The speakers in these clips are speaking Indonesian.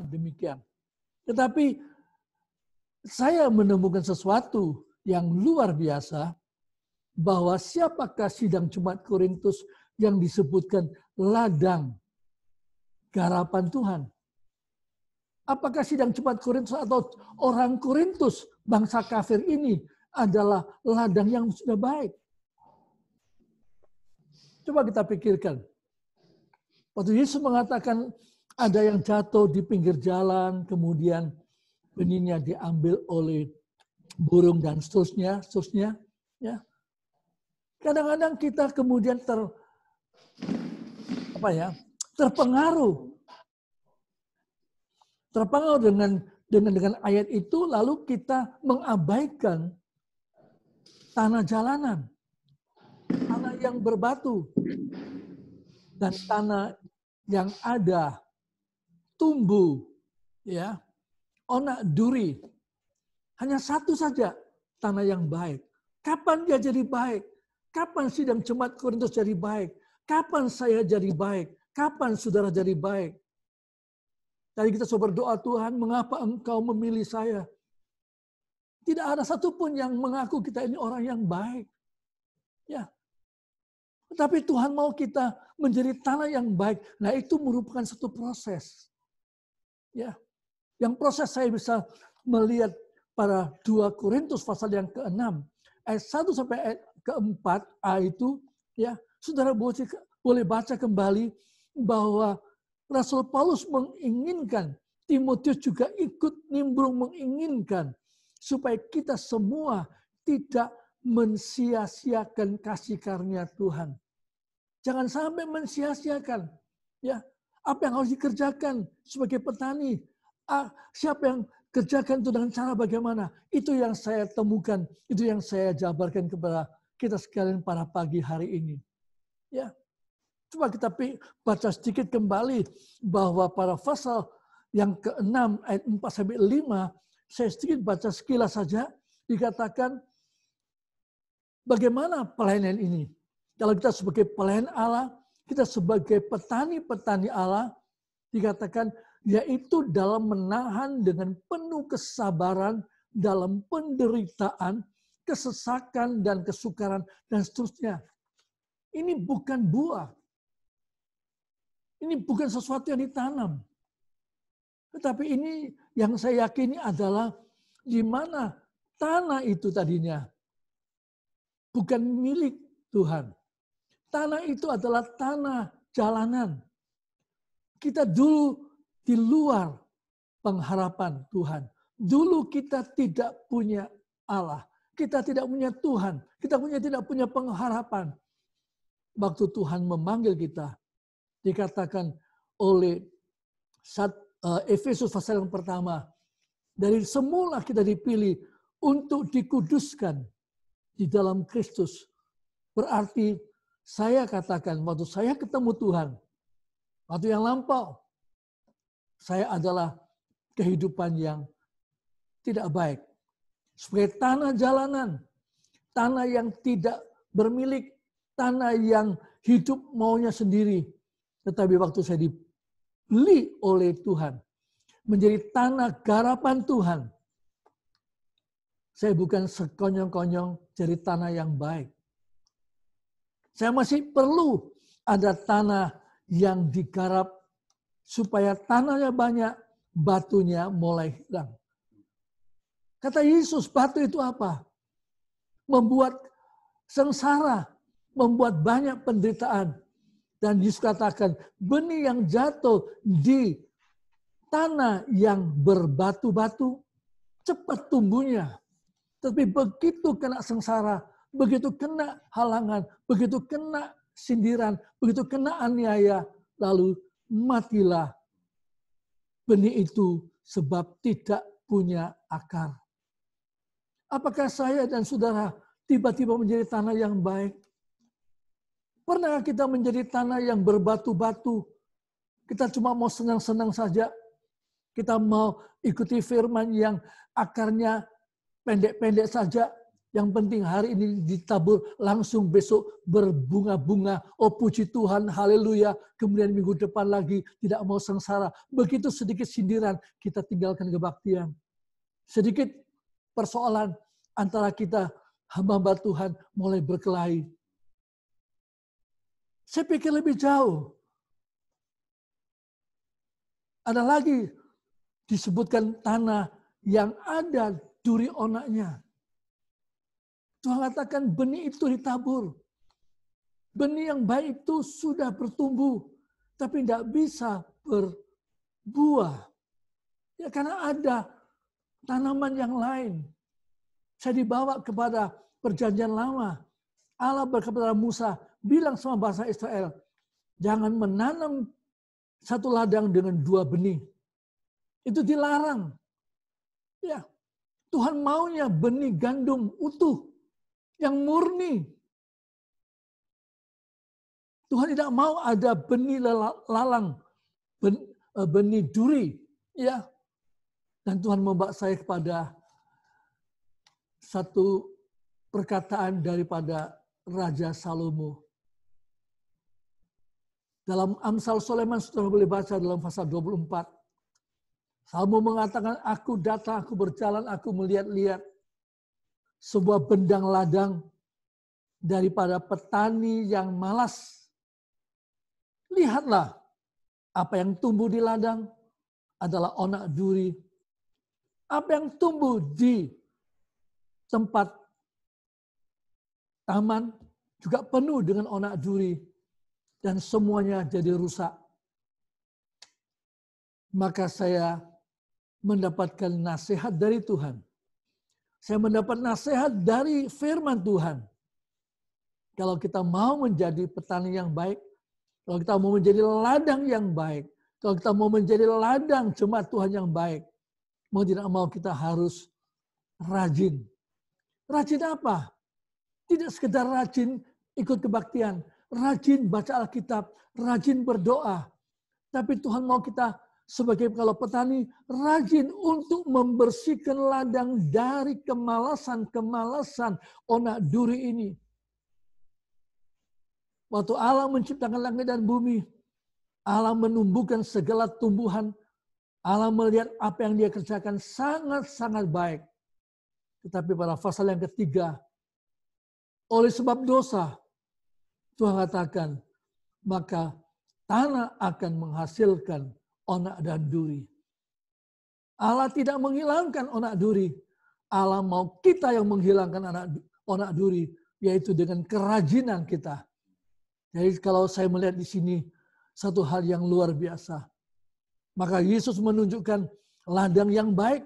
demikian. Tetapi saya menemukan sesuatu yang luar biasa, bahwa siapakah sidang Jemaat Korintus yang disebutkan ladang garapan Tuhan? Apakah sidang Jemaat Korintus atau orang Korintus, bangsa kafir ini adalah ladang yang sudah baik? Coba kita pikirkan. Waktu Yesus mengatakan ada yang jatuh di pinggir jalan, kemudian benihnya diambil oleh burung dan seterusnya, ya. Kadang-kadang kita kemudian terpengaruh dengan ayat itu, lalu kita mengabaikan tanah jalanan, tanah yang berbatu, dan tanah yang ada tumbuh, ya, onak duri. Hanya satu saja tanah yang baik. Kapan dia jadi baik? Kapan sidang Jemaat Korintus jadi baik? Kapan saya jadi baik? Kapan saudara jadi baik? Tadi kita coba berdoa, Tuhan, mengapa Engkau memilih saya? Tidak ada satupun yang mengaku kita ini orang yang baik. Ya. Tapi Tuhan mau kita menjadi tanah yang baik. Nah, itu merupakan satu proses. Ya. Yang proses saya bisa melihat pada 2 Korintus pasal yang ke-6, ayat 1 sampai ayat ke-4 itu, ya, saudara boleh baca kembali bahwa Rasul Paulus menginginkan, Timotius juga ikut nimbrung menginginkan supaya kita semua tidak mensia-siakan kasih karunia Tuhan. Jangan sampai mensia-siakan, ya, apa yang harus dikerjakan sebagai petani. Siapa yang kerjakan itu dengan cara bagaimana? Itu yang saya temukan, itu yang saya jabarkan kepada kita sekalian pada pagi hari ini. Ya, coba kita baca sedikit kembali bahwa pada pasal yang ke-6 ayat 4 sampai 5, saya sedikit baca sekilas saja, dikatakan bagaimana pelayanan ini. Kalau kita sebagai pelayan Allah, kita sebagai petani-petani Allah, dikatakan yaitu dalam menahan dengan penuh kesabaran dalam penderitaan, kesesakan dan kesukaran dan seterusnya. Ini bukan buah. Ini bukan sesuatu yang ditanam. Tetapi ini yang saya yakini adalah di mana tanah itu tadinya bukan milik Tuhan. Tanah itu adalah tanah jalanan. Kita dulu di luar pengharapan Tuhan. Dulu kita tidak punya Allah. Kita tidak punya Tuhan. Kita tidak punya pengharapan. Waktu Tuhan memanggil kita, dikatakan oleh Efesus pasal yang pertama, dari semula kita dipilih untuk dikuduskan di dalam Kristus. Berarti saya katakan waktu saya ketemu Tuhan, waktu yang lampau, saya adalah kehidupan yang tidak baik. Sebagai tanah jalanan, tanah yang tidak bermilik, tanah yang hidup maunya sendiri. Tetapi waktu saya dibeli oleh Tuhan, menjadi tanah garapan Tuhan, saya bukan sekonyong-konyong jadi tanah yang baik. Saya masih perlu ada tanah yang digarap supaya tanahnya banyak, batunya mulai hilang. Kata Yesus, batu itu apa? Membuat sengsara, membuat banyak penderitaan. Dan Yesus katakan, benih yang jatuh di tanah yang berbatu-batu, cepat tumbuhnya. Tapi begitu kena sengsara, begitu kena halangan, begitu kena sindiran, begitu kena aniaya, lalu matilah benih itu sebab tidak punya akar. Apakah saya dan saudara tiba-tiba menjadi tanah yang baik? Pernah kita menjadi tanah yang berbatu-batu? Kita cuma mau senang-senang saja. Kita mau ikuti firman yang akarnya pendek-pendek saja. Yang penting hari ini ditabur, langsung besok berbunga-bunga. Oh puji Tuhan, haleluya. Kemudian minggu depan lagi tidak mau sengsara. Begitu sedikit sindiran, kita tinggalkan kebaktian. Sedikit persoalan antara kita, hamba-hamba Tuhan mulai berkelahi. Saya pikir lebih jauh. Ada lagi disebutkan tanah yang ada duri onaknya. Tuhan katakan benih itu ditabur. Benih yang baik itu sudah bertumbuh, tapi tidak bisa berbuah. Ya karena ada tanaman yang lain. Saya dibawa kepada perjanjian lama. Allah berkata kepada Musa, bilang sama bangsa Israel, jangan menanam satu ladang dengan 2 benih. Itu dilarang. Ya, Tuhan maunya benih gandum utuh. Yang murni. Tuhan tidak mau ada benih lalang, benih duri, ya. Dan Tuhan membawa saya kepada satu perkataan daripada Raja Salomo. Dalam Amsal Sulaiman, saudara boleh baca dalam pasal 24. Salomo mengatakan, aku datang, aku berjalan, aku melihat-lihat sebuah bendang ladang daripada petani yang malas. Lihatlah, apa yang tumbuh di ladang adalah onak duri. Apa yang tumbuh di tempat taman juga penuh dengan onak duri. Dan semuanya jadi rusak. Maka saya mendapatkan nasihat dari Tuhan. Saya mendapat nasihat dari firman Tuhan. Kalau kita mau menjadi petani yang baik, kalau kita mau menjadi ladang yang baik, kalau kita mau menjadi ladang jemaat Tuhan yang baik, mau tidak mau kita harus rajin. Rajin apa? Tidak sekedar rajin ikut kebaktian, rajin baca Alkitab, rajin berdoa. Tapi Tuhan mau kita sebagai kalau petani rajin untuk membersihkan ladang dari kemalasan onak duri ini. Waktu Allah menciptakan langit dan bumi, Allah menumbuhkan segala tumbuhan, Allah melihat apa yang dia kerjakan sangat-sangat baik. Tetapi pada pasal yang ketiga, oleh sebab dosa, Tuhan katakan, maka tanah akan menghasilkan onak dan duri. Allah tidak menghilangkan onak duri. Allah mau kita yang menghilangkan onak duri, yaitu dengan kerajinan kita. Jadi kalau saya melihat di sini satu hal yang luar biasa. Maka Yesus menunjukkan ladang yang baik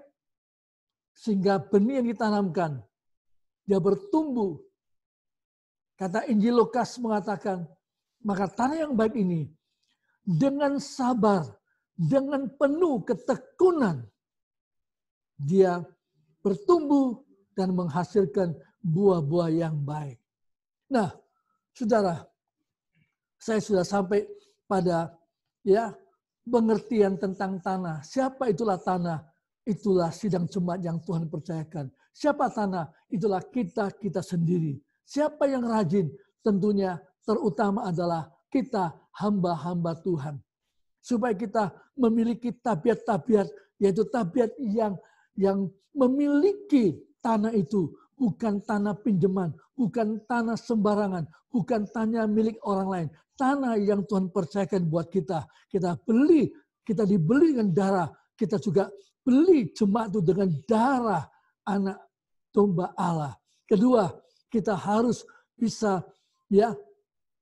sehingga benih yang ditanamkan dia bertumbuh. Kata Injil Lukas mengatakan, maka tanah yang baik ini dengan sabar, dengan penuh ketekunan, dia bertumbuh dan menghasilkan buah-buah yang baik. Nah, saudara, saya sudah sampai pada pengertian tentang tanah. Siapa itulah tanah? Itulah sidang jemaat yang Tuhan percayakan. Siapa tanah? Itulah kita sendiri. Siapa yang rajin? Tentunya terutama adalah kita hamba-hamba Tuhan. Supaya kita memiliki tabiat-tabiat, yaitu tabiat yang memiliki tanah itu. Bukan tanah pinjaman, bukan tanah sembarangan, bukan tanah milik orang lain. Tanah yang Tuhan percayakan buat kita. Kita beli, kita dibeli dengan darah. Kita juga beli jemaat itu dengan darah anak domba Allah. Kedua, kita harus bisa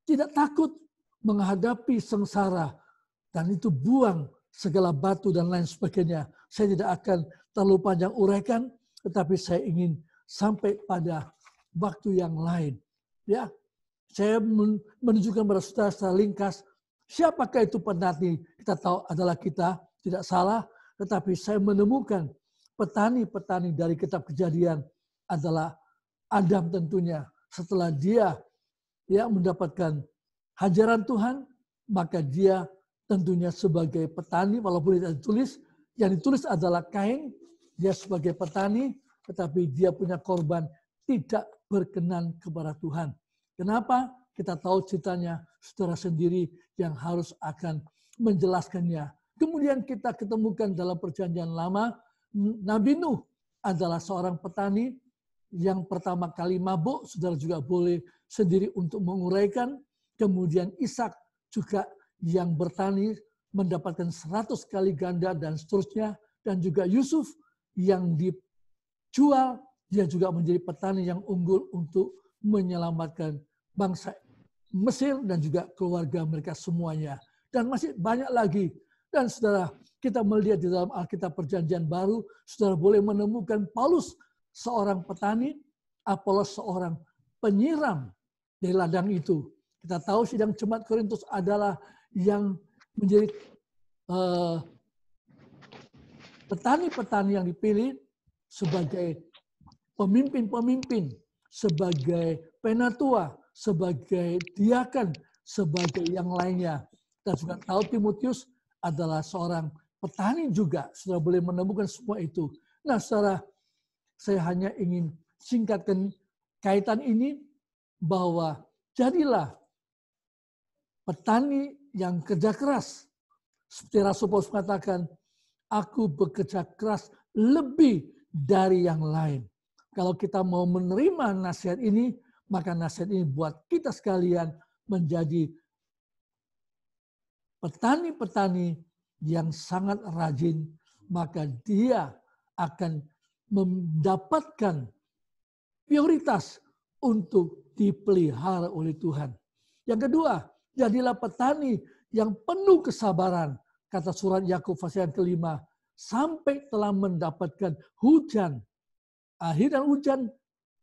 tidak takut menghadapi sengsara. Dan itu buang segala batu dan lain sebagainya. Saya tidak akan terlalu panjang uraikan, tetapi saya ingin sampai pada waktu yang lain. Ya, saya menunjukkan kepada saudara secara ringkas, siapakah itu petani? Kita tahu adalah kita, tidak salah. Tetapi saya menemukan petani-petani dari kitab Kejadian adalah Adam tentunya. Setelah dia mendapatkan hajaran Tuhan, maka dia tentunya sebagai petani, walaupun tidak ditulis, yang ditulis adalah Kain, dia sebagai petani, tetapi dia punya korban tidak berkenan kepada Tuhan. Kenapa? Kita tahu ceritanya, saudara sendiri yang harus akan menjelaskannya. Kemudian kita ketemukan dalam Perjanjian Lama, Nabi Nuh adalah seorang petani yang pertama kali mabuk, saudara juga boleh sendiri untuk menguraikan. Kemudian Ishak juga yang bertani mendapatkan 100 kali ganda dan seterusnya. Dan juga Yusuf yang dijual, dia juga menjadi petani yang unggul untuk menyelamatkan bangsa Mesir dan juga keluarga mereka semuanya. Dan masih banyak lagi. Dan saudara, kita melihat di dalam Alkitab Perjanjian Baru, saudara boleh menemukan Paulus seorang petani, Apolos seorang penyiram dari ladang itu. Kita tahu sidang Jemaat Korintus adalah yang menjadi petani-petani yang dipilih sebagai pemimpin-pemimpin, sebagai penatua, sebagai diaken, sebagai yang lainnya. Kita juga tahu Timotius adalah seorang petani juga. Saudara boleh menemukan semua itu. Nah, saudara, saya hanya ingin singkatkan kaitan ini bahwa jadilah petani yang kerja keras. Seperti Rasul Paulus mengatakan, aku bekerja keras lebih dari yang lain. Kalau kita mau menerima nasihat ini, maka nasihat ini buat kita sekalian menjadi petani-petani yang sangat rajin, maka dia akan mendapatkan prioritas untuk dipelihara oleh Tuhan. Yang kedua, jadilah petani yang penuh kesabaran. Kata surat Yakub pasal yang kelima, sampai telah mendapatkan hujan akhir dan hujan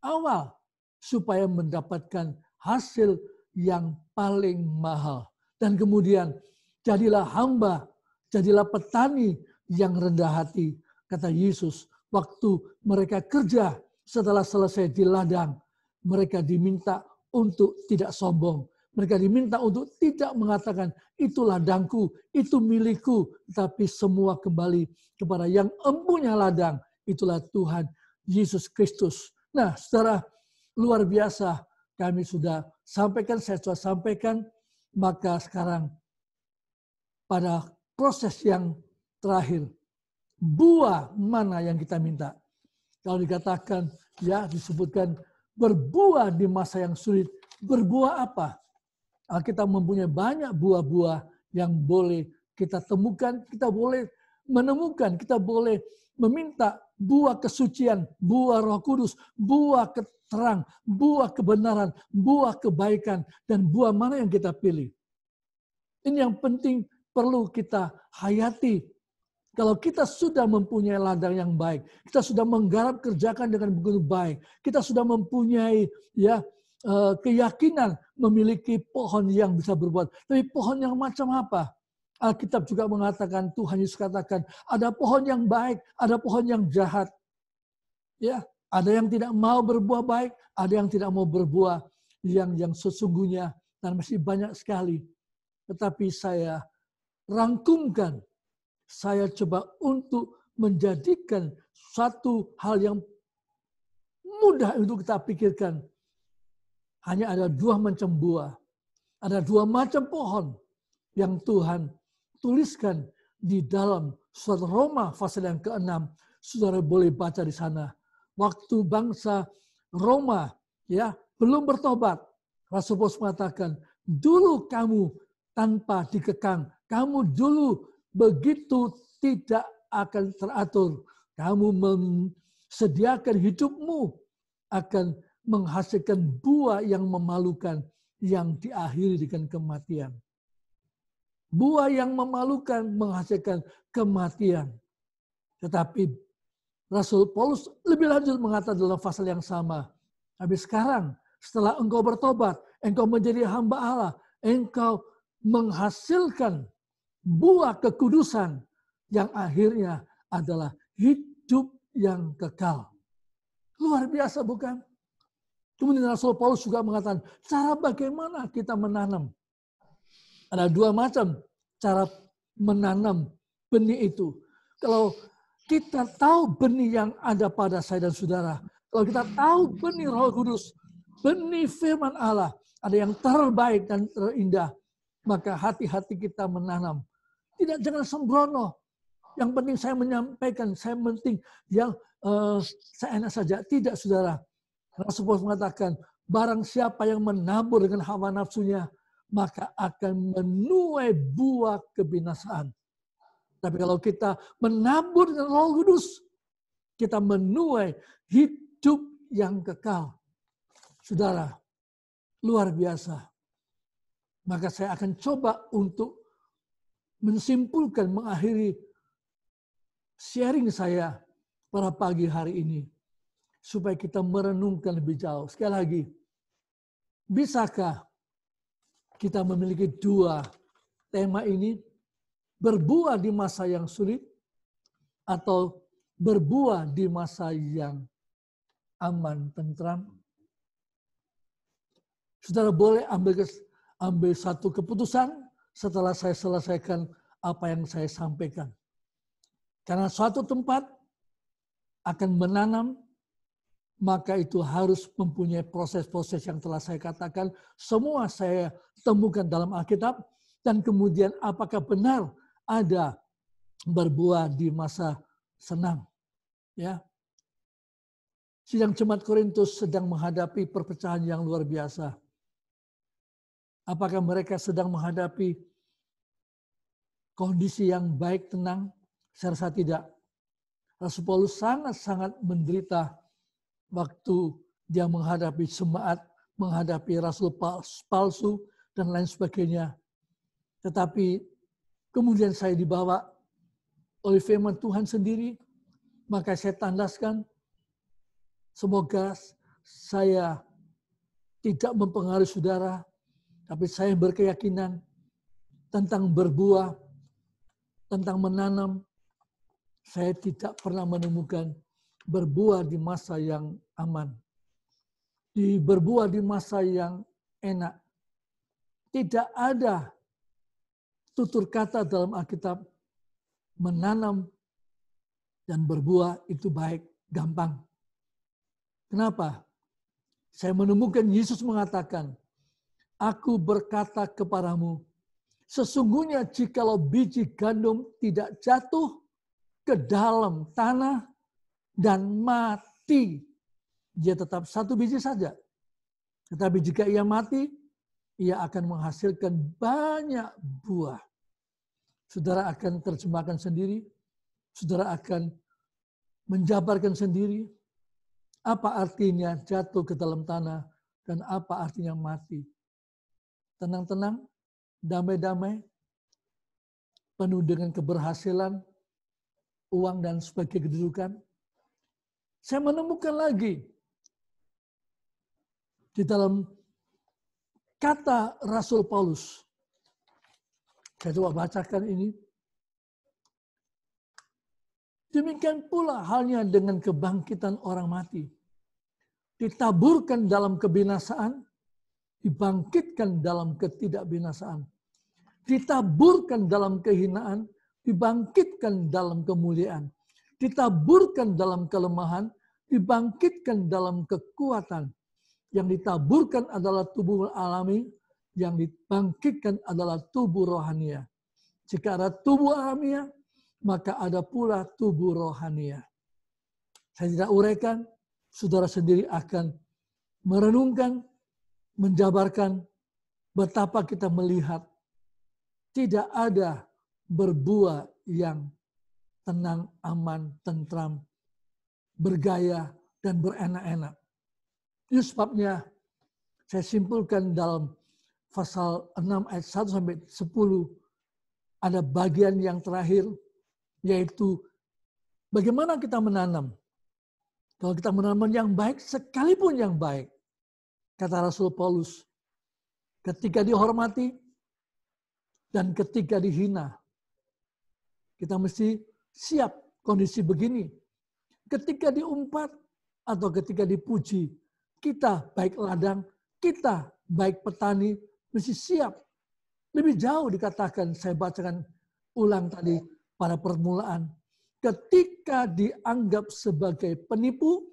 awal, supaya mendapatkan hasil yang paling mahal. Dan kemudian, jadilah hamba, jadilah petani yang rendah hati. Kata Yesus, waktu mereka kerja setelah selesai di ladang, mereka diminta untuk tidak sombong. Mereka diminta untuk tidak mengatakan, itu ladangku, itu milikku. Tapi semua kembali kepada yang empunya ladang. Itulah Tuhan Yesus Kristus. Nah, saudara, luar biasa. Kami sudah sampaikan, saya sudah sampaikan. Maka sekarang pada proses yang terakhir, buah mana yang kita minta? Kalau dikatakan, ya disebutkan berbuah di masa yang sulit. Berbuah apa? Kita mempunyai banyak buah-buah yang boleh kita temukan, kita boleh menemukan, kita boleh meminta buah kesucian, buah Roh Kudus, buah terang, buah kebenaran, buah kebaikan, dan buah mana yang kita pilih. Ini yang penting perlu kita hayati. Kalau kita sudah mempunyai ladang yang baik, kita sudah menggarap kerjakan dengan begitu baik, kita sudah mempunyai keyakinan memiliki pohon yang bisa berbuah. Tapi pohon yang macam apa? Alkitab juga mengatakan, Tuhan Yesus katakan, ada pohon yang baik, ada pohon yang jahat. Ya, ada yang tidak mau berbuah baik, ada yang tidak mau berbuah yang sesungguhnya, dan masih banyak sekali. Tetapi saya rangkumkan, saya coba untuk menjadikan satu hal yang mudah untuk kita pikirkan. Hanya ada 2 macam buah. Ada 2 macam pohon yang Tuhan tuliskan di dalam surat Roma pasal yang ke-6. Saudara boleh baca di sana. Waktu bangsa Roma ya belum bertobat, Rasul Paulus mengatakan, dulu kamu tanpa dikekang, kamu dulu begitu tidak akan teratur. Kamu sediakan hidupmu akan menghasilkan buah yang memalukan yang diakhiri dengan kematian. Buah yang memalukan menghasilkan kematian. Tetapi Rasul Paulus lebih lanjut mengatakan dalam pasal yang sama. Tapi sekarang setelah engkau bertobat, engkau menjadi hamba Allah, engkau menghasilkan buah kekudusan yang akhirnya adalah hidup yang kekal. Luar biasa bukan? Kemudian Rasul Paulus juga mengatakan, cara bagaimana kita menanam. Ada 2 macam cara menanam benih itu. Kalau kita tahu benih yang ada pada saya dan saudara, Kalau kita tahu benih Roh Kudus, benih firman Allah, ada yang terbaik dan terindah, maka hati-hati kita menanam. Jangan sembrono. Yang penting saya menyampaikan, saya penting yang saya enak saja. Tidak, saudara. Rasul Paulus mengatakan, barang siapa yang menabur dengan hawa nafsunya, maka akan menuai buah kebinasaan. Tapi kalau kita menabur dengan Roh Kudus, kita menuai hidup yang kekal. Saudara, luar biasa. Maka saya akan coba untuk menyimpulkan, mengakhiri sharing saya pada pagi hari ini. Supaya kita merenungkan lebih jauh. Sekali lagi, bisakah kita memiliki dua tema ini? Berbuah di masa yang sulit atau berbuah di masa yang aman, tentram? Saudara boleh ambil satu keputusan setelah saya selesaikan apa yang saya sampaikan. Karena suatu tempat akan menanam, maka itu harus mempunyai proses-proses yang telah saya katakan. Semua saya temukan dalam Alkitab. Dan kemudian apakah benar ada berbuah di masa senang. Ya. Sidang Jemaat Korintus sedang menghadapi perpecahan yang luar biasa. Apakah mereka sedang menghadapi kondisi yang baik, tenang? Saya rasa tidak. Rasul Paulus sangat-sangat menderita waktu dia menghadapi jemaat, menghadapi rasul palsu, dan lain sebagainya. Tetapi kemudian saya dibawa oleh firman Tuhan sendiri, maka saya tandaskan, semoga saya tidak mempengaruhi saudara, tapi saya berkeyakinan tentang berbuah, tentang menanam. Saya tidak pernah menemukan berbuah di masa yang aman. Berbuah di masa yang enak. Tidak ada tutur kata dalam Alkitab menanam dan berbuah itu baik, gampang. Kenapa? Saya menemukan Yesus mengatakan, aku berkata kepadamu, sesungguhnya jikalau biji gandum tidak jatuh ke dalam tanah dan mati, dia tetap satu biji saja. Tetapi jika ia mati, ia akan menghasilkan banyak buah. Saudara akan terjemahkan sendiri, saudara akan menjabarkan sendiri, apa artinya jatuh ke dalam tanah dan apa artinya mati. Tenang-tenang, damai-damai, penuh dengan keberhasilan, uang dan sebagai kedudukan. Saya menemukan lagi di dalam kata Rasul Paulus. Saya coba bacakan ini. Demikian pula halnya dengan kebangkitan orang mati. Ditaburkan dalam kebinasaan, dibangkitkan dalam ketidakbinasaan. Ditaburkan dalam kehinaan, dibangkitkan dalam kemuliaan. Ditaburkan dalam kelemahan, dibangkitkan dalam kekuatan. Yang ditaburkan adalah tubuh alami, yang dibangkitkan adalah tubuh rohania. Jika ada tubuh alamiah, maka ada pula tubuh rohania. Saya tidak uraikan, saudara sendiri akan merenungkan, menjabarkan betapa kita melihat tidak ada berbuah yang tenang, aman, tentram, bergaya, dan berenak-enak. Itu sebabnya saya simpulkan dalam pasal 6 ayat 1 sampai 10 ada bagian yang terakhir, yaitu bagaimana kita menanam. Kalau kita menanam yang baik, sekalipun yang baik, kata Rasul Paulus, ketika dihormati dan ketika dihina, kita mesti siap kondisi begini. Ketika diumpat atau ketika dipuji, kita baik ladang, kita baik petani, mesti siap. Lebih jauh dikatakan, saya bacakan ulang tadi pada permulaan. Ketika dianggap sebagai penipu,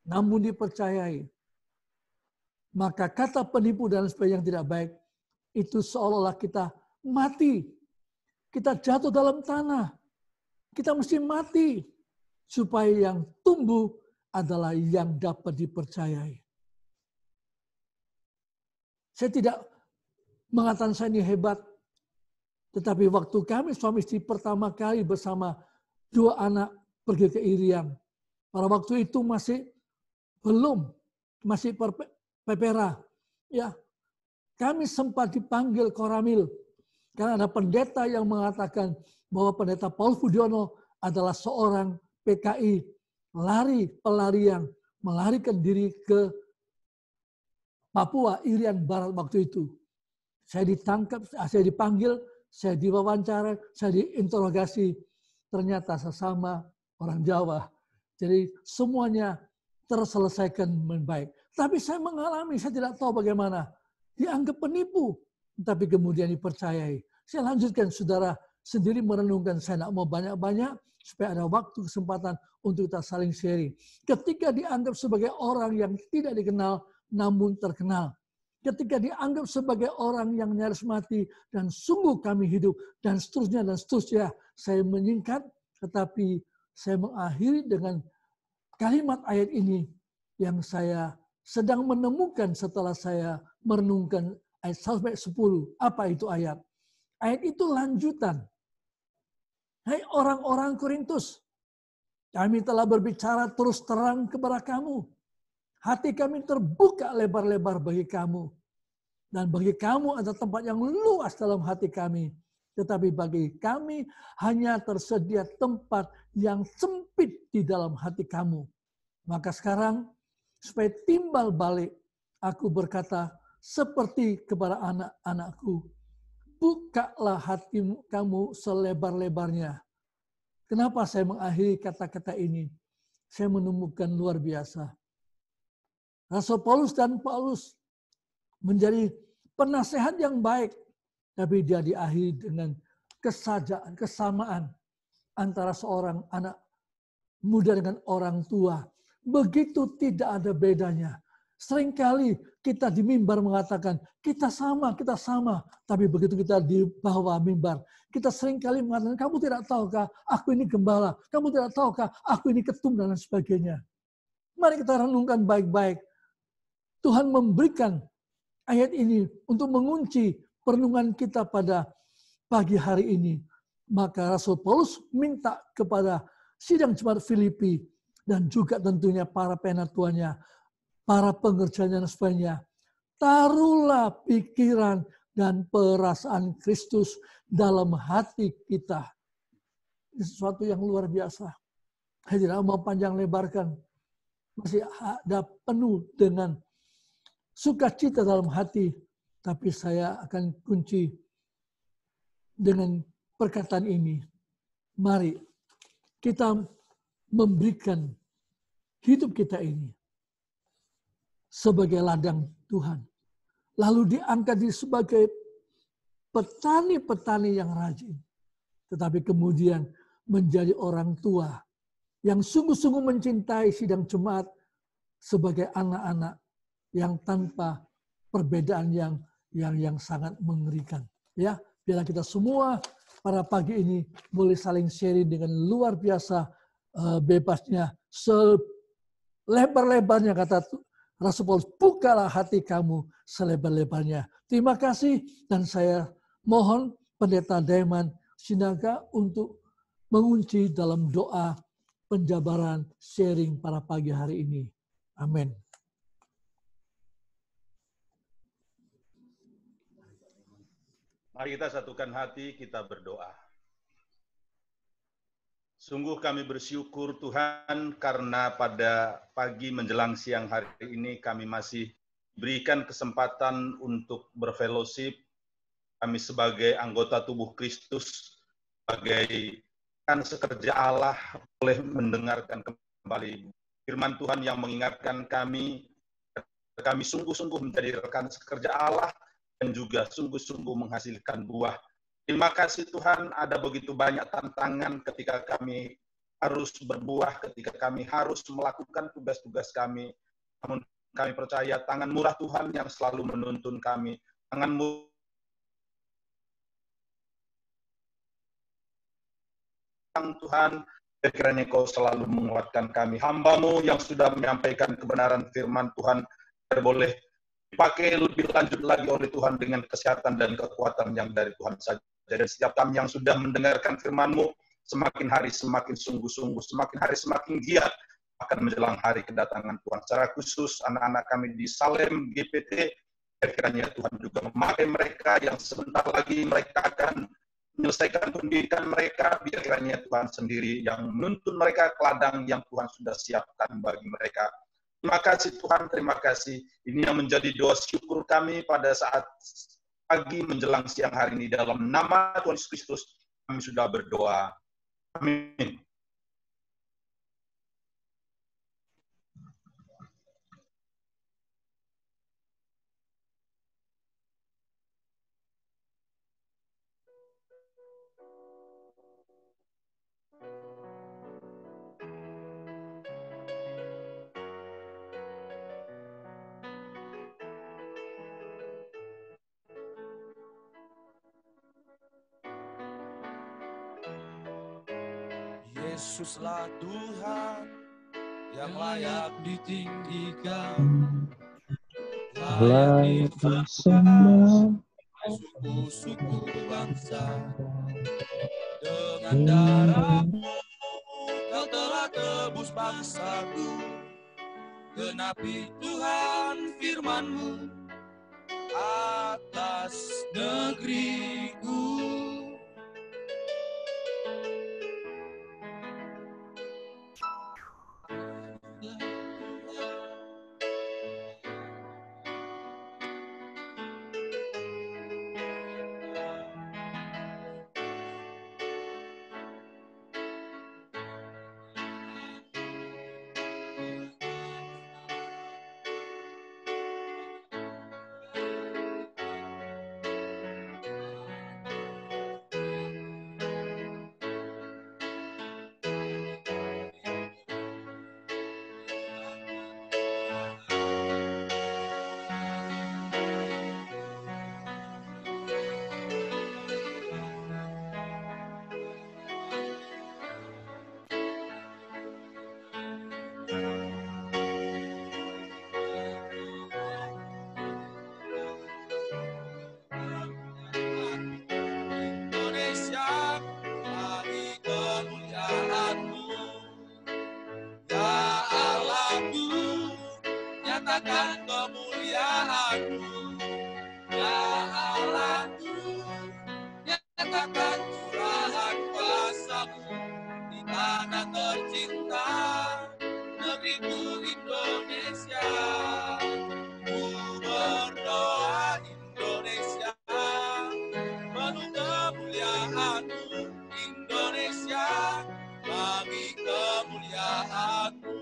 namun dipercayai, maka kata penipu dan sebagainya yang tidak baik, itu seolah-olah kita mati. Kita jatuh dalam tanah. Kita mesti mati. Supaya yang tumbuh adalah yang dapat dipercayai. Saya tidak mengatakan saya ini hebat. Tetapi waktu kami suami istri pertama kali bersama 2 anak pergi ke Irian. Pada waktu itu masih pepera. Ya, kami sempat dipanggil Koramil. Karena ada pendeta yang mengatakan bahwa pendeta Paulus Budiono adalah seorang PKI, pelarian, melarikan diri ke Papua, Irian Barat waktu itu. Saya ditangkap, saya dipanggil, saya diwawancara, saya diinterogasi. Ternyata sesama orang Jawa. Jadi semuanya terselesaikan dengan baik. Tapi saya mengalami, saya tidak tahu bagaimana. Dianggap penipu, tapi kemudian dipercayai. Saya lanjutkan, saudara sendiri merenungkan, saya tidak mau banyak-banyak, supaya ada waktu, kesempatan untuk kita saling sharing. Ketika dianggap sebagai orang yang tidak dikenal, namun terkenal. Ketika dianggap sebagai orang yang nyaris mati, dan sungguh kami hidup, dan seterusnya, saya menyingkat, tetapi saya mengakhiri dengan kalimat ayat ini, yang saya sedang menemukan setelah saya merenungkan ayat 1-10. Apa itu ayat? Ayat itu lanjutan. Hai orang-orang Korintus, kami telah berbicara terus terang kepada kamu. Hati kami terbuka lebar-lebar bagi kamu. Dan bagi kamu ada tempat yang luas dalam hati kami. Tetapi bagi kami hanya tersedia tempat yang sempit di dalam hati kamu. Maka sekarang, supaya timbal balik, aku berkata seperti kepada anak-anakku, bukalah hati kamu selebar-lebarnya. Kenapa saya mengakhiri kata-kata ini? Saya menemukan luar biasa. Rasul Paulus dan Paulus menjadi penasehat yang baik, tapi dia diakhiri dengan kesamaan antara seorang anak muda dengan orang tua. Begitu tidak ada bedanya. Seringkali kita di mimbar mengatakan, kita sama. Tapi begitu kita di bawah mimbar, kita seringkali mengatakan, kamu tidak tahukah aku ini gembala? Kamu tidak tahukah aku ini ketum dan lain sebagainya. Mari kita renungkan baik-baik. Tuhan memberikan ayat ini untuk mengunci perenungan kita pada pagi hari ini. Maka Rasul Paulus minta kepada sidang jemaat Filipi dan juga tentunya para penatuannya, para pengerjanya dan sebagainya. Taruhlah pikiran dan perasaan Kristus dalam hati kita. Ini sesuatu yang luar biasa. Saya tidak mau panjang lebarkan. Masih ada penuh dengan sukacita dalam hati. Tapi saya akan kunci dengan perkataan ini. Mari kita memberikan hidup kita ini sebagai ladang Tuhan. Lalu diangkat sebagai petani-petani yang rajin. Tetapi kemudian menjadi orang tua yang sungguh-sungguh mencintai sidang jemaat sebagai anak-anak yang tanpa perbedaan yang sangat mengerikan. Ya, biarlah kita semua pada pagi ini boleh saling sharing dengan luar biasa bebasnya, selebar-lebarnya kata Rasul Paulus, bukalah hati kamu selebar-lebarnya. Terima kasih dan saya mohon Pendeta Daiman Sinaga untuk mengunci dalam doa penjabaran sharing pada pagi hari ini. Amin. Mari kita satukan hati, kita berdoa. Sungguh kami bersyukur Tuhan karena pada pagi menjelang siang hari ini kami masih berikan kesempatan untuk berfellowship. Kami sebagai anggota tubuh Kristus, sebagai rekan sekerja Allah, boleh mendengarkan kembali firman Tuhan yang mengingatkan kami sungguh-sungguh menjadi rekan sekerja Allah dan juga sungguh-sungguh menghasilkan buah. Terima kasih Tuhan, ada begitu banyak tantangan ketika kami harus berbuah, ketika kami harus melakukan tugas-tugas kami. Namun kami percaya tangan murah Tuhan yang selalu menuntun kami. Tangan murah Tuhan, kiranya Kau selalu menguatkan kami. Hamba-Mu yang sudah menyampaikan kebenaran firman Tuhan, biar boleh dipakai lebih lanjut lagi oleh Tuhan dengan kesehatan dan kekuatan yang dari Tuhan saja. Dan setiap kami yang sudah mendengarkan firman-Mu, semakin hari semakin sungguh-sungguh, semakin hari semakin giat akan menjelang hari kedatangan Tuhan. Secara khusus anak-anak kami di Salem GPT, kiranya Tuhan juga memakai mereka yang sebentar lagi mereka akan menyelesaikan pendidikan mereka, biar kiranya Tuhan sendiri yang menuntun mereka ke ladang yang Tuhan sudah siapkan bagi mereka. Terima kasih Tuhan, terima kasih. Ini yang menjadi doa syukur kami pada saat pagi menjelang siang hari ini. Dalam nama Tuhan Yesus Kristus, kami sudah berdoa. Amin. Yesuslah Tuhan yang layak ditinggikan, layak disembah suku-suku bangsa. Dengan darah-Mu Kau telah tebus bangsaku. Genapi Tuhan firman-Mu atas negeriku. Nyatakan kemuliaan-Mu, ya Allahku, nyatakan curahan kuasa-Mu di tanah tercinta, negeriku Indonesia. Ku berdoa Indonesia, penuh kemuliaan-Mu, Indonesia, bagi kemuliaan-Mu.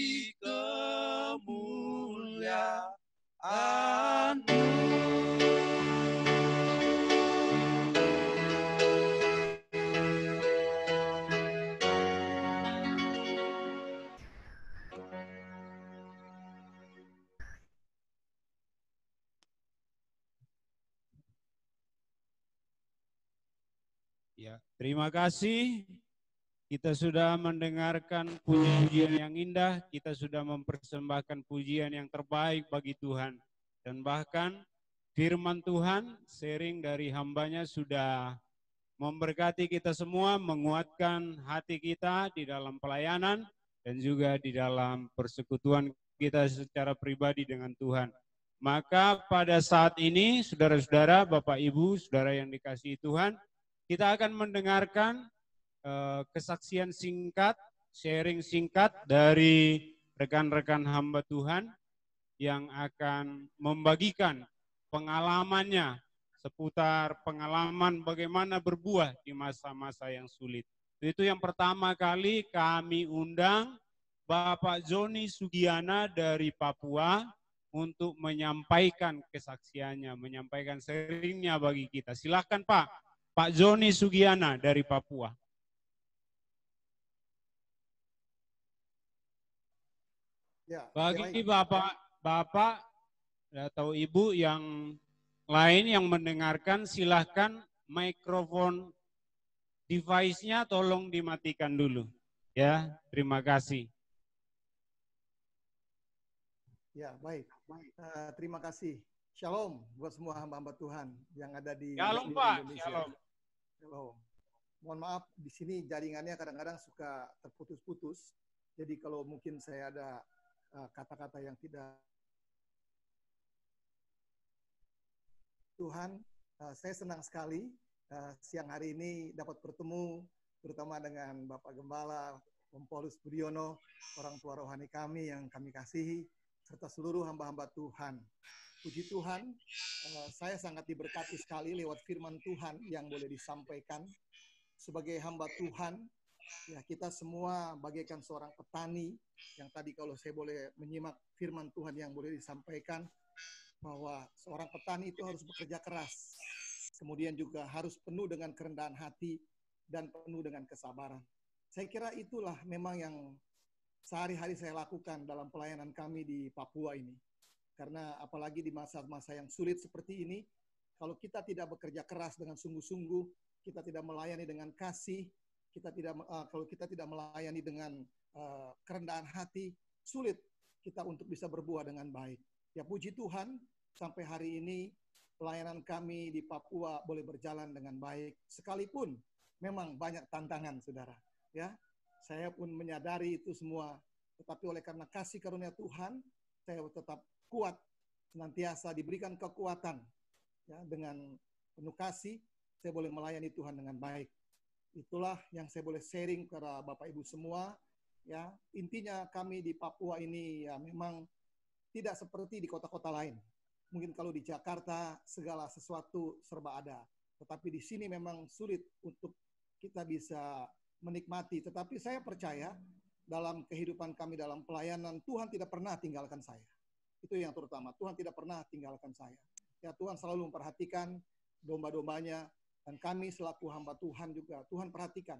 puji kemuliaan-Mu. Ya, terima kasih. Kita sudah mendengarkan puji-pujian yang indah, kita sudah mempersembahkan pujian yang terbaik bagi Tuhan. Dan bahkan firman Tuhan, sharing dari hambanya sudah memberkati kita semua, menguatkan hati kita di dalam pelayanan, dan juga di dalam persekutuan kita secara pribadi dengan Tuhan. Maka pada saat ini, saudara-saudara, Bapak Ibu, saudara yang dikasihi Tuhan, kita akan mendengarkan kesaksian singkat, sharing singkat dari rekan-rekan hamba Tuhan yang akan membagikan pengalamannya seputar pengalaman bagaimana berbuah di masa-masa yang sulit. Itu yang pertama kali kami undang Bapak Joni Sugiana dari Papua untuk menyampaikan kesaksiannya, menyampaikan sharingnya bagi kita. Silakan Pak Joni Sugiana dari Papua. Ya, bagi bapak atau ibu yang lain yang mendengarkan, silahkan mikrofon device-nya tolong dimatikan dulu. Ya, terima kasih. Ya, baik. Terima kasih. Shalom buat semua hamba-hamba Tuhan yang ada di Shalom, seluruh Pak. Indonesia. Shalom. Shalom. Mohon maaf, di sini jaringannya kadang-kadang suka terputus-putus. Jadi kalau mungkin saya ada kata-kata yang tidak Tuhan, saya senang sekali siang hari ini dapat bertemu terutama dengan Bapak Gembala, Om Paulus Budiono, orang tua rohani kami yang kami kasihi, serta seluruh hamba-hamba Tuhan. Puji Tuhan, saya sangat diberkati sekali lewat firman Tuhan yang boleh disampaikan. Sebagai hamba Tuhan, ya kita semua bagaikan seorang petani yang tadi kalau saya boleh menyimak firman Tuhan yang boleh disampaikan, bahwa seorang petani itu harus bekerja keras. Kemudian juga harus penuh dengan kerendahan hati dan penuh dengan kesabaran. Saya kira itulah memang yang sehari-hari saya lakukan dalam pelayanan kami di Papua ini. Karena apalagi di masa-masa yang sulit seperti ini, kalau kita tidak bekerja keras dengan sungguh-sungguh, kita tidak melayani dengan kasih, kalau kita tidak melayani dengan kerendahan hati, sulit kita untuk bisa berbuah dengan baik. Ya puji Tuhan, sampai hari ini pelayanan kami di Papua boleh berjalan dengan baik. Sekalipun memang banyak tantangan, saudara. Ya, saya pun menyadari itu semua. Tetapi oleh karena kasih karunia Tuhan, saya tetap kuat, senantiasa diberikan kekuatan. Ya, dengan penuh kasih, saya boleh melayani Tuhan dengan baik. Itulah yang saya boleh sharing kepada Bapak Ibu semua. Ya, intinya kami di Papua ini ya memang tidak seperti di kota-kota lain. Mungkin kalau di Jakarta segala sesuatu serba ada. Tetapi di sini memang sulit untuk kita bisa menikmati. Tetapi saya percaya dalam kehidupan kami dalam pelayanan, Tuhan tidak pernah tinggalkan saya. Itu yang terutama. Tuhan tidak pernah tinggalkan saya. Ya Tuhan selalu memperhatikan domba-dombanya. Dan kami selaku hamba Tuhan juga, Tuhan perhatikan.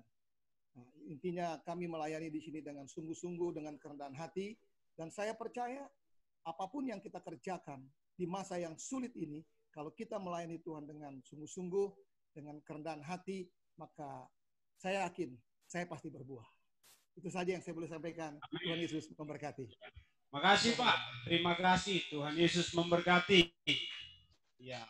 Nah, intinya kami melayani di sini dengan sungguh-sungguh, dengan kerendahan hati. Dan saya percaya apapun yang kita kerjakan di masa yang sulit ini, kalau kita melayani Tuhan dengan sungguh-sungguh, dengan kerendahan hati, maka saya yakin saya pasti berbuah. Itu saja yang saya boleh sampaikan. Tuhan Yesus memberkati. Makasih Pak, terima kasih. Tuhan Yesus memberkati. Ya.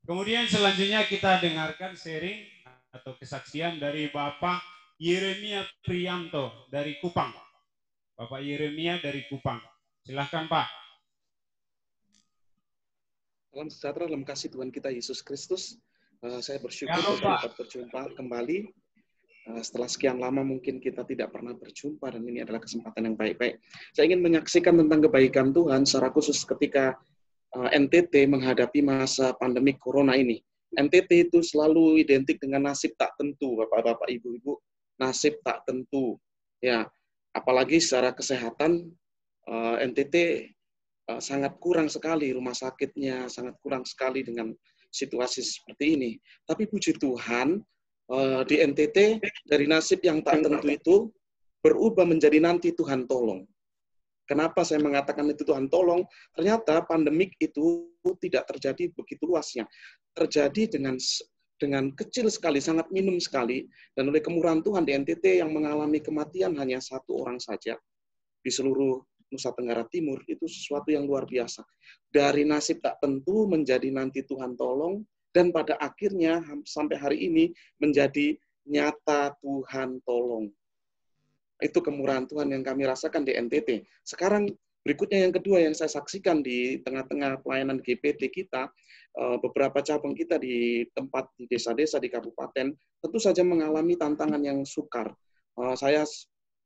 Kemudian selanjutnya kita dengarkan sharing atau kesaksian dari Bapak Yeremia Priyanto dari Kupang. Bapak Yeremia dari Kupang. Silahkan Pak. Salam sejahtera dalam kasih Tuhan kita Yesus Kristus. Saya bersyukur dapat berjumpa kembali. Setelah sekian lama mungkin kita tidak pernah berjumpa dan ini adalah kesempatan yang baik-baik. Saya ingin menyaksikan tentang kebaikan Tuhan secara khusus ketika NTT menghadapi masa pandemi corona ini. NTT itu selalu identik dengan nasib tak tentu, Bapak-bapak, Ibu-ibu, nasib tak tentu. Ya, Apalagi secara kesehatan, NTT sangat kurang sekali rumah sakitnya, sangat kurang sekali dengan situasi seperti ini. Tapi puji Tuhan, di NTT dari nasib yang tak tentu itu berubah menjadi nanti Tuhan tolong. Kenapa saya mengatakan itu Tuhan tolong? Ternyata pandemik itu tidak terjadi begitu luasnya. Terjadi dengan kecil sekali, sangat minim sekali. Dan oleh kemurahan Tuhan di NTT yang mengalami kematian hanya 1 orang saja di seluruh Nusa Tenggara Timur, itu sesuatu yang luar biasa. Dari nasib tak tentu menjadi nanti Tuhan tolong, dan pada akhirnya sampai hari ini menjadi nyata Tuhan tolong. Itu kemurahan Tuhan yang kami rasakan di NTT. Sekarang berikutnya yang kedua yang saya saksikan di tengah-tengah pelayanan GPT kita, beberapa cabang kita di tempat di desa-desa di kabupaten tentu saja mengalami tantangan yang sukar. Saya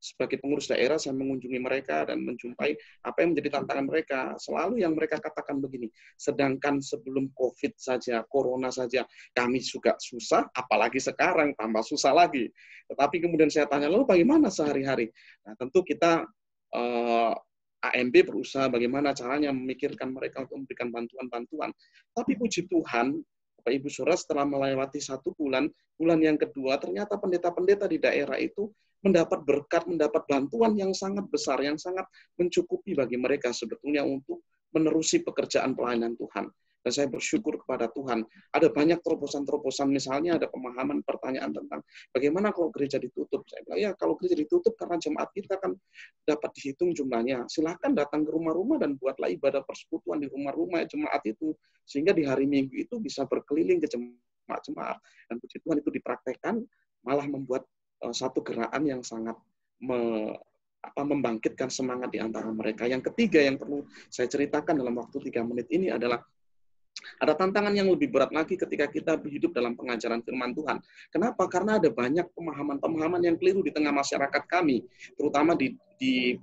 sebagai pengurus daerah, saya mengunjungi mereka dan menjumpai apa yang menjadi tantangan mereka. Selalu yang mereka katakan begini, sedangkan sebelum COVID saja, Corona saja, kami juga susah, apalagi sekarang tambah susah lagi. Tetapi kemudian saya tanya, lalu bagaimana sehari-hari? Nah, tentu kita AMB berusaha bagaimana caranya memikirkan mereka untuk memberikan bantuan-bantuan. Tapi puji Tuhan, Bapak Ibu Saudara, setelah melewati 1 bulan, bulan yang kedua, ternyata pendeta-pendeta di daerah itu mendapat berkat, mendapat bantuan yang sangat besar, yang sangat mencukupi bagi mereka sebetulnya untuk menerusi pekerjaan pelayanan Tuhan. Dan saya bersyukur kepada Tuhan. Ada banyak terobosan-terobosan, misalnya ada pemahaman pertanyaan tentang bagaimana kalau gereja ditutup. Saya bilang, ya kalau gereja ditutup karena jemaat kita kan dapat dihitung jumlahnya. Silahkan datang ke rumah-rumah dan buatlah ibadah persekutuan di rumah-rumah jemaat itu. Sehingga di hari Minggu itu bisa berkeliling ke jemaat-jemaat. Dan puji Tuhan itu dipraktekkan, malah membuat satu gerakan yang sangat membangkitkan semangat di antara mereka. Yang ketiga yang perlu saya ceritakan dalam waktu 3 menit ini adalah ada tantangan yang lebih berat lagi ketika kita hidup dalam pengajaran firman Tuhan. Kenapa? Karena ada banyak pemahaman-pemahaman yang keliru di tengah masyarakat kami, terutama di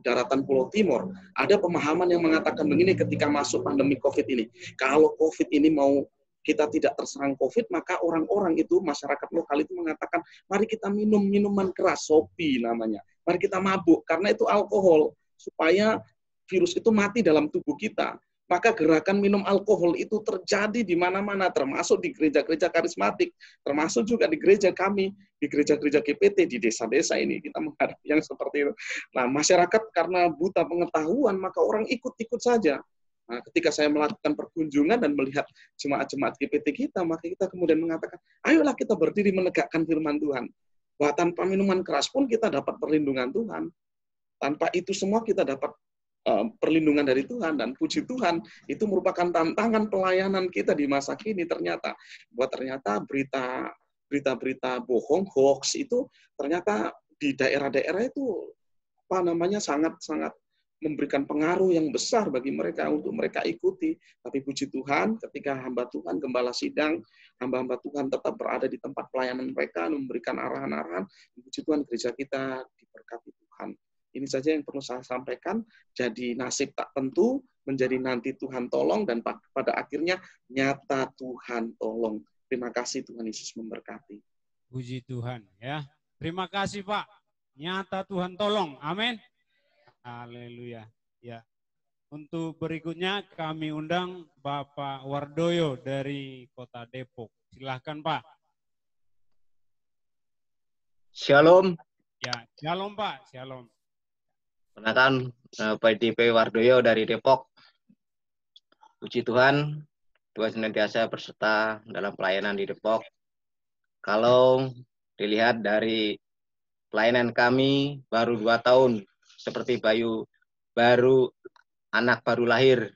daratan Pulau Timur. Ada pemahaman yang mengatakan begini ketika masuk pandemi COVID ini. Kalau COVID ini mau kita tidak terserang COVID, maka orang-orang itu, masyarakat lokal itu mengatakan, mari kita minum minuman keras, sopi namanya. Mari kita mabuk, karena itu alkohol, supaya virus itu mati dalam tubuh kita. Maka gerakan minum alkohol itu terjadi di mana-mana, termasuk di gereja-gereja karismatik, termasuk juga di gereja kami, di gereja-gereja GPT, di desa-desa ini, kita menghadapi yang seperti itu. Nah, masyarakat karena buta pengetahuan, maka orang ikut-ikut saja. Nah, ketika saya melakukan perkunjungan dan melihat jemaat-jemaat GPT kita, maka kita kemudian mengatakan, ayolah kita berdiri menegakkan firman Tuhan. Bahwa tanpa minuman keras pun kita dapat perlindungan Tuhan. Tanpa itu semua kita dapat perlindungan dari Tuhan. Dan puji Tuhan, itu merupakan tantangan pelayanan kita di masa kini ternyata. Bahwa ternyata berita-berita bohong, hoax itu ternyata di daerah-daerah itu sangat-sangat memberikan pengaruh yang besar bagi mereka untuk mereka ikuti. Tapi puji Tuhan, ketika hamba Tuhan, gembala sidang, hamba-hamba Tuhan tetap berada di tempat pelayanan mereka, memberikan arahan-arahan, puji Tuhan gereja kita diberkati Tuhan. Ini saja yang perlu saya sampaikan. Jadi nasib tak tentu, menjadi nanti Tuhan tolong, dan pada akhirnya nyata Tuhan tolong. Terima kasih, Tuhan Yesus memberkati. Puji Tuhan ya. Terima kasih Pak. Nyata Tuhan tolong. Amin. Haleluya. Ya. Untuk berikutnya kami undang Bapak Wardoyo dari Kota Depok. Silahkan Pak. Shalom. Ya, shalom Pak. Shalom. Perkenalkan, PDP Wardoyo dari Depok. Puji Tuhan, Tuhan senantiasa berserta dalam pelayanan di Depok. Kalau dilihat dari pelayanan kami baru 2 tahun, seperti anak baru lahir.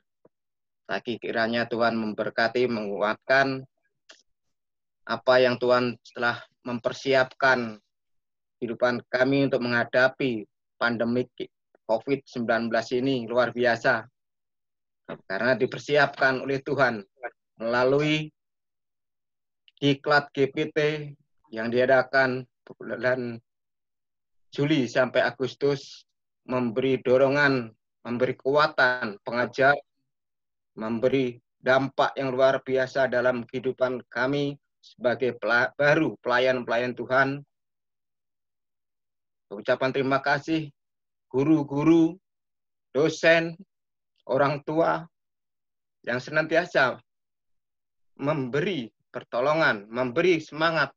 Lagi kiranya Tuhan memberkati, menguatkan apa yang Tuhan telah mempersiapkan kehidupan kami untuk menghadapi pandemi COVID-19 ini luar biasa. Karena dipersiapkan oleh Tuhan melalui diklat GPT yang diadakan bulan Juli sampai Agustus, memberi dorongan, memberi kekuatan, pengajar, memberi dampak yang luar biasa dalam kehidupan kami sebagai pelayan-pelayan Tuhan. Ucapan terima kasih guru-guru, dosen, orang tua yang senantiasa memberi pertolongan, memberi semangat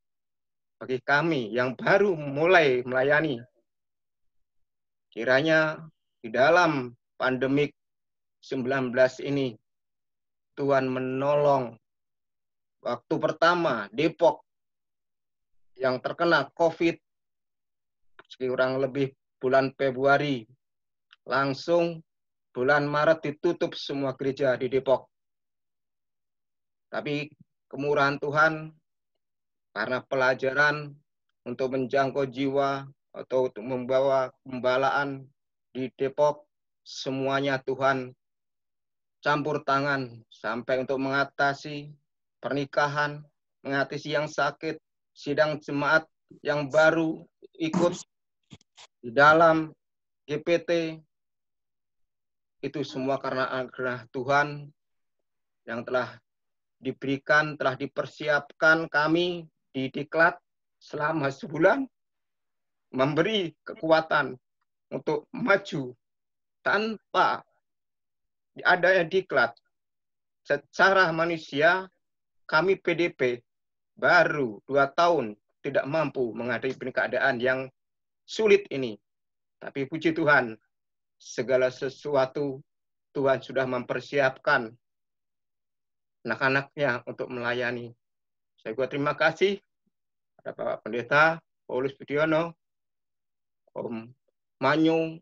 bagi kami yang baru mulai melayani. Kiranya di dalam pandemik 19 ini, Tuhan menolong. Waktu pertama Depok yang terkena COVID, kurang lebih bulan Februari, langsung bulan Maret ditutup semua gereja di Depok. Tapi kemurahan Tuhan, karena pelajaran untuk menjangkau jiwa atau untuk membawa gembalaan di Depok, semuanya Tuhan campur tangan sampai untuk mengatasi pernikahan, mengatasi yang sakit, sidang jemaat yang baru ikut di dalam GPT, itu semua karena anugerah Tuhan yang telah diberikan, telah dipersiapkan kami di Diklat selama sebulan, memberi kekuatan untuk maju tanpa adanya Diklat. Secara manusia, kami PDP baru 2 tahun tidak mampu menghadapi keadaan yang sulit ini. Tapi puji Tuhan, segala sesuatu Tuhan sudah mempersiapkan anak-anaknya untuk melayani. Saya juga terima kasih kepada Bapak Pendeta Paulus Budiono, Om Manyung,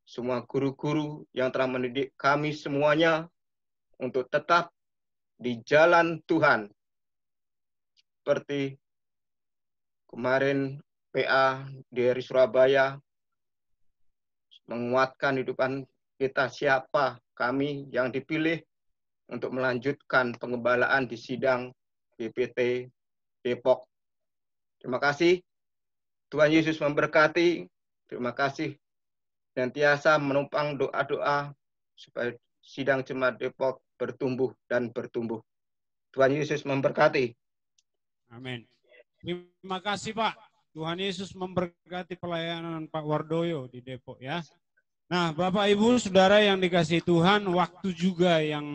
semua guru-guru yang telah mendidik kami semuanya untuk tetap di jalan Tuhan. Seperti kemarin PA dari Surabaya menguatkan kehidupan kita, siapa kami yang dipilih untuk melanjutkan pengembalaan di sidang GPT Depok. Terima kasih. Tuhan Yesus memberkati. Terima kasih. Senantiasa menumpang doa-doa supaya sidang jemaat Depok bertumbuh dan bertumbuh. Tuhan Yesus memberkati. Amin. Terima kasih Pak. Tuhan Yesus memberkati pelayanan Pak Wardoyo di Depok ya. Nah, Bapak Ibu Saudara yang dikasihi Tuhan, waktu juga yang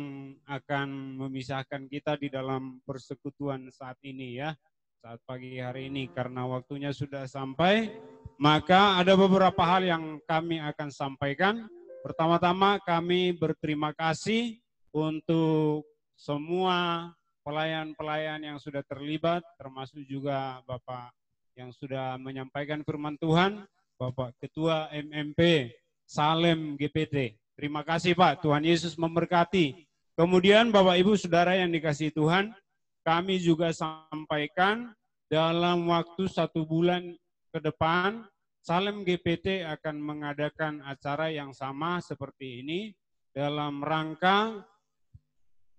akan memisahkan kita di dalam persekutuan saat ini ya. Saat pagi hari ini, karena waktunya sudah sampai, maka ada beberapa hal yang kami akan sampaikan. Pertama-tama kami berterima kasih untuk semua pelayan-pelayan yang sudah terlibat, termasuk juga Bapak yang sudah menyampaikan firman Tuhan, Bapak Ketua MMP Salem GPT. Terima kasih Pak, Tuhan Yesus memberkati. Kemudian Bapak Ibu Saudara yang dikasihi Tuhan, kami juga sampaikan dalam waktu 1 bulan ke depan, Salem GPT akan mengadakan acara yang sama seperti ini dalam rangka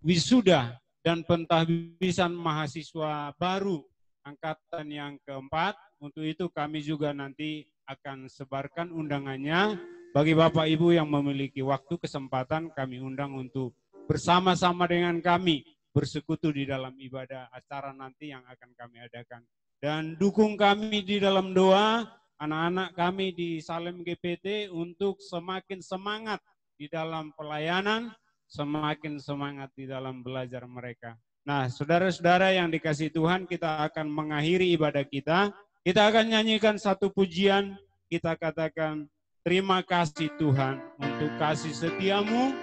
wisuda dan pentahbisan mahasiswa baru angkatan yang keempat. Untuk itu kami juga nanti akan sebarkan undangannya bagi Bapak Ibu yang memiliki waktu kesempatan, kami undang untuk bersama-sama dengan kami bersekutu di dalam ibadah acara nanti yang akan kami adakan. Dan dukung kami di dalam doa, anak-anak kami di Salem GPT untuk semakin semangat di dalam pelayanan, semakin semangat di dalam belajar mereka. Nah, saudara-saudara yang dikasihi Tuhan, kita akan mengakhiri ibadah kita. Kita akan nyanyikan satu pujian, kita katakan, terima kasih Tuhan untuk kasih setiamu.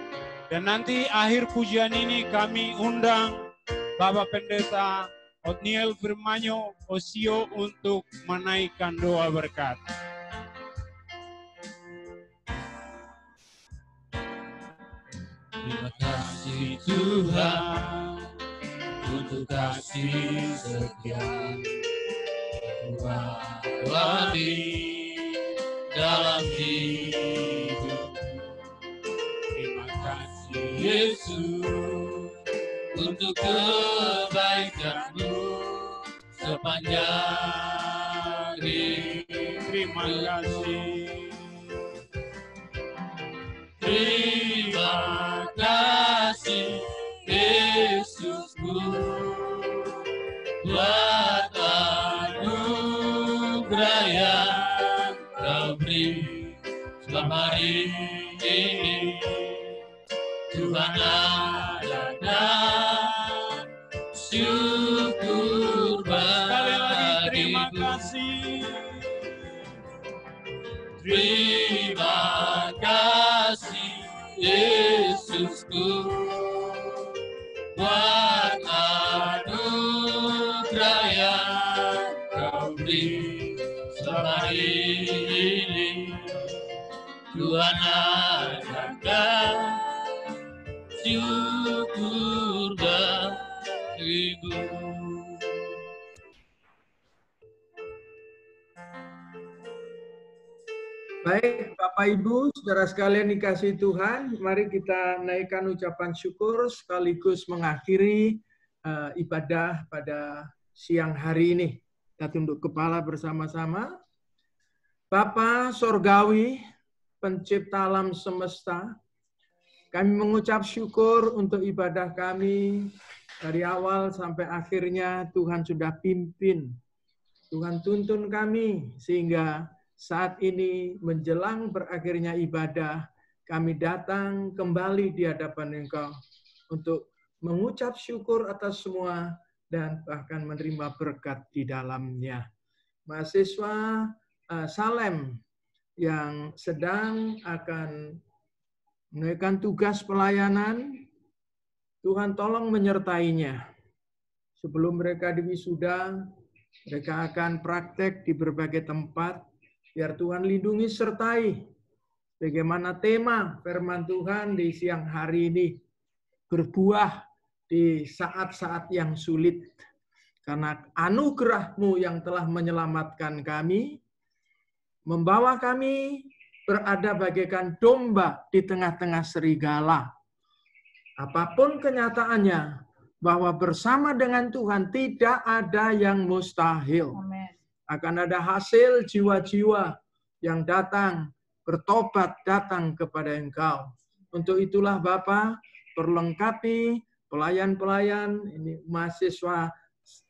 Dan nanti akhir pujian ini kami undang Bapak Pendeta Otniel Firmanyo Osio untuk menaikkan doa berkat. Terima kasih Tuhan untuk kasih setia Tuhan dalam hidup. Terima kasih Yesus untuk kebaikan-Mu sepanjang hidup. Terima kasih. Terima kasih Yesusku buat anugerah yang Kau beri hari ini Tuhan ada dan syukur Sekali lagi terima bagiku. kasih. Terima kasih Yesusku buat anugerah yang Kau beri selama ini. Tuhan adakan syukur bagimu. Baik, Bapak Ibu, saudara sekalian dikasihi Tuhan, mari kita naikkan ucapan syukur sekaligus mengakhiri ibadah pada siang hari ini. Kita tunduk kepala bersama-sama. Bapa Sorgawi, pencipta alam semesta, kami mengucap syukur untuk ibadah kami dari awal sampai akhirnya Tuhan sudah pimpin. Tuhan tuntun kami sehingga saat ini menjelang berakhirnya ibadah, kami datang kembali di hadapan Engkau untuk mengucap syukur atas semua dan bahkan menerima berkat di dalamnya. Mahasiswa Salem yang sedang akan menunaikan tugas pelayanan, Tuhan tolong menyertainya. Sebelum mereka diwisuda, mereka akan praktek di berbagai tempat. Biar Tuhan lindungi sertai bagaimana tema firman Tuhan di siang hari ini berbuah di saat-saat yang sulit. Karena anugerah-Mu yang telah menyelamatkan kami, membawa kami berada bagaikan domba di tengah-tengah serigala. Apapun kenyataannya, bahwa bersama dengan Tuhan tidak ada yang mustahil. Amen. Akan ada hasil jiwa-jiwa yang datang, bertobat datang kepada Engkau. Untuk itulah Bapa, perlengkapi pelayan-pelayan, ini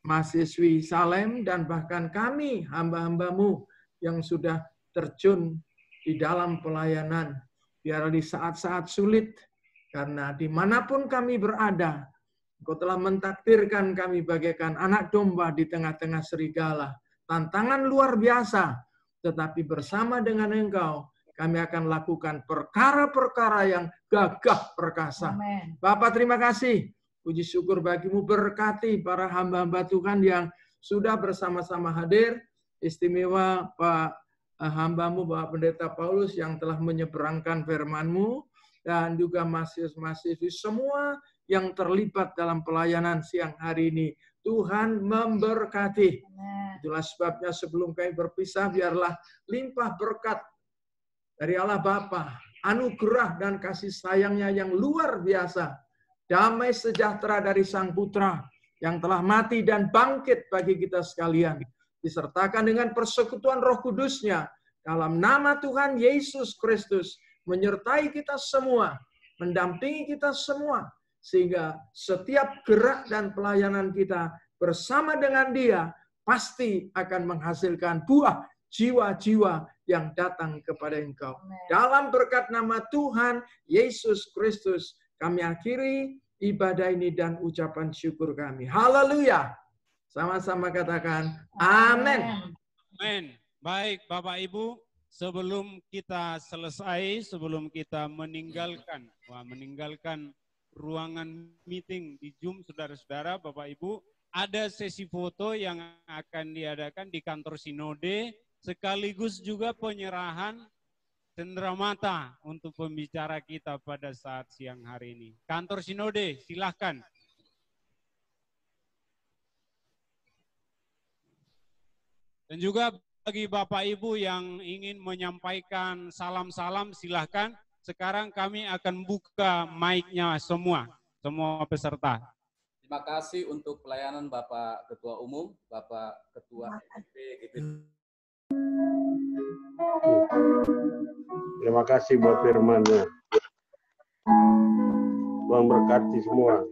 mahasiswi Salem, dan bahkan kami, hamba-hamba-Mu yang sudah terjun di dalam pelayanan. Biar di saat-saat sulit, karena dimanapun kami berada, Engkau telah mentakdirkan kami bagaikan anak domba di tengah-tengah serigala. Tantangan luar biasa, tetapi bersama dengan Engkau, kami akan lakukan perkara-perkara yang gagah perkasa. Amen. Bapak terima kasih, puji syukur bagi-Mu, berkati para hamba-hamba Tuhan yang sudah bersama-sama hadir, istimewa Pak hamba-Mu, Bapak Pendeta Paulus yang telah menyeberangkan firman-Mu, dan juga mahasiswa-mahasiswi semua yang terlibat dalam pelayanan siang hari ini. Tuhan memberkati. Itulah sebabnya sebelum kami berpisah, biarlah limpah berkat dari Allah Bapa, anugerah dan kasih sayangnya yang luar biasa, damai sejahtera dari Sang Putra yang telah mati dan bangkit bagi kita sekalian, disertakan dengan persekutuan Roh Kudus-Nya dalam nama Tuhan Yesus Kristus, menyertai kita semua, mendampingi kita semua, sehingga setiap gerak dan pelayanan kita bersama dengan Dia pasti akan menghasilkan buah jiwa-jiwa yang datang kepada Engkau. Amen. Dalam berkat nama Tuhan Yesus Kristus, kami akhiri ibadah ini dan ucapan syukur kami. Haleluya. Sama-sama katakan amin. Amin. Baik Bapak Ibu, sebelum kita selesai, sebelum kita meninggalkan ruangan meeting di Zoom, saudara-saudara, Bapak Ibu, ada sesi foto yang akan diadakan di kantor Sinode, sekaligus juga penyerahan cenderamata untuk pembicara kita pada saat siang hari ini. Kantor Sinode, silahkan. Dan juga bagi Bapak Ibu yang ingin menyampaikan salam-salam, silahkan. Sekarang kami akan buka mic-nya semua peserta. Terima kasih untuk pelayanan Bapak Ketua Umum, Bapak Ketua MP gitu. Terima kasih buat firman-Nya. Tuhan berkati semua.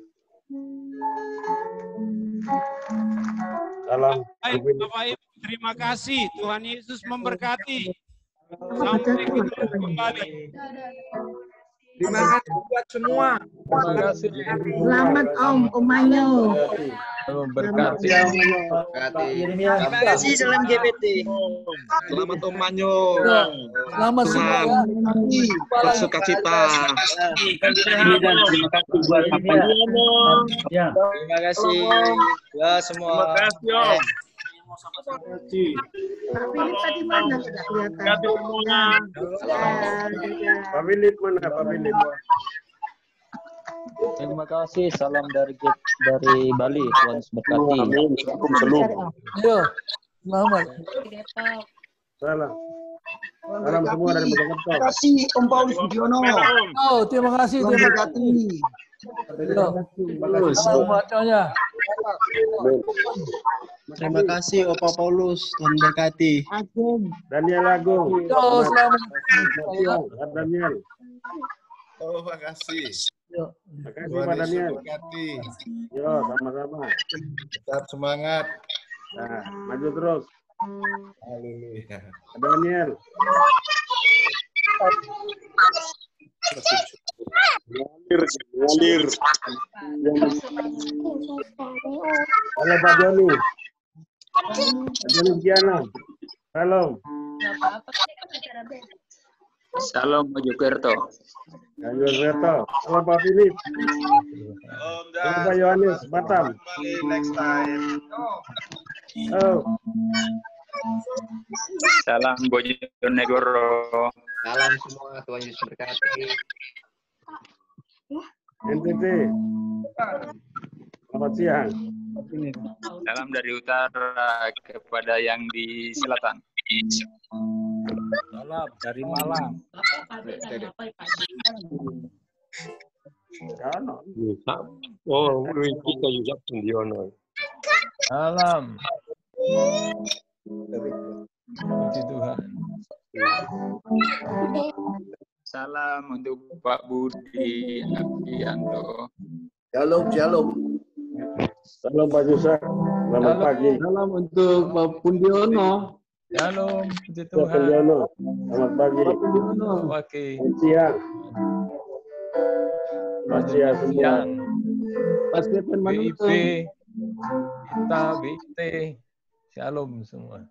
Salam. Baik, Bapak Ibu, terima kasih. Tuhan Yesus memberkati. Sampai ketemu kembali. Terima kasih buat semua. Terima kasih. Selamat Om Manyo. Berkati. Terima kasih, salam GPT. Selamat Om Manyo. Selamat semua ya. Bersukacita. Dan terima kasih buat Bapak ya. Terima kasih ya semua. Terima kasih Om. Pak Philip tadi mana tidak kelihatan? Pak Philip mana Pak Philip? Terima kasih, salam dari Bali. Tuhan berkati. Ayo, selamat. Salam. Salam semua dari Mojokerto. Terima kasih Om Paulus Budiono. Oh, terima kasih. Tuhan berkati. Selamatnya. Terima kasih Opa Paulus. Tuhan berkati. Daniel Agung. Yo, selamat. Daniel. Oh, makasih. Makasih Pak Daniel. Yo, sama-sama. Tetap semangat. Nah, maju terus. Haleluya. Daniel. Ngalir. Halo Pak Joni. Joni Giana. Halo. Salam Mojokerto. Mojokerto. Halo Pak Philip. Halo Pak Yohanes, Batam. Next time. Oh. Salam Bojonegoro. Salam semua, Tuhan Yesus berkati. NTT. Selamat siang. Salam dari utara kepada yang di selatan. Salam dari Malang. Oh, kita juga Sundiono. Salam. Puji Tuhan. Salam untuk Pak Budi Apianto. Shalom, shalom. Salam Pak Yusuf. Selamat pagi. Salam untuk Pak Pundiono. Shalom, puji Pak Tuhan. Pundiono. Selamat pagi. Oke. Selamat siang. Selamat siang semua. Pak Stephen BIP, kita BT. Shalom semua.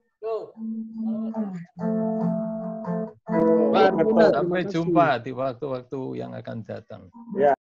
Sampai jumpa di waktu-waktu yang akan datang. Ya.